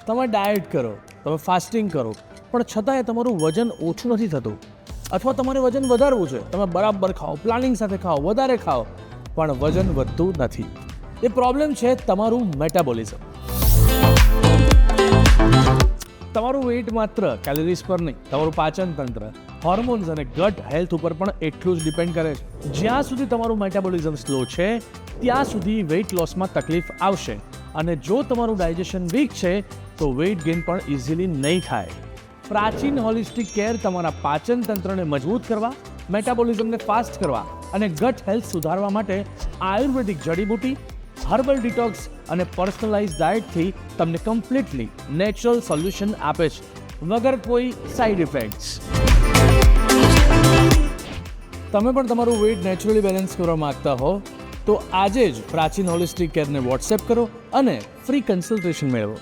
તમે ડાયટ કરો, તમે ફાસ્ટિંગ કરો, પણ છતાંય તમારું વજન ઓછું નથી થતું, અથવા તમારે વજન વધારવું છે, તમે બરાબર ખાઓ, પ્લાનિંગ સાથે ખાઓ, વધારે ખાઓ, પણ વજન વધતું નથી. એ પ્રોબ્લેમ છે તમારું મેટાબોલિઝમ. તમારું વેઇટ માત્ર કેલરીઝ પર નહીં, તમારું પાચન તંત્ર, હોર્મોન્સ અને ગટ હેલ્થ ઉપર પણ એટલું જ ડિપેન્ડ કરે છે. જ્યાં સુધી તમારું મેટાબોલિઝમ સ્લો છે ત્યાં સુધી વેઇટ લોસમાં તકલીફ આવશે, અને જો તમારું ડાયજેશન વીક છે તો વેઇટ ગેઇન પણ ઇઝીલી નહીં થાય. પ્રાચીન હોલિસ્ટિક કેર તમારા પાચન તંત્રને મજબૂત કરવા, મેટાબોલિઝમને ફાસ્ટ કરવા અને ગટ હેલ્થ સુધારવા માટે આયુર્વેદિક જડીબુટી, હર્બલ ડિટોક્સ અને પર્સનલાઇઝ ડાયટથી તમને કમ્પ્લીટલી નેચરલ સોલ્યુશન આપે છે, વગર કોઈ સાઇડ ઇફેક્ટ્સ. તમે પણ તમારું વેઇટ નેચરલી બેલેન્સ કરવા માંગતા હો તો આજે જ પ્રાચીન હોલિસ્ટિક કેરને વોટ્સએપ કરો અને ફ્રી કન્સલ્ટેશન મેળવો.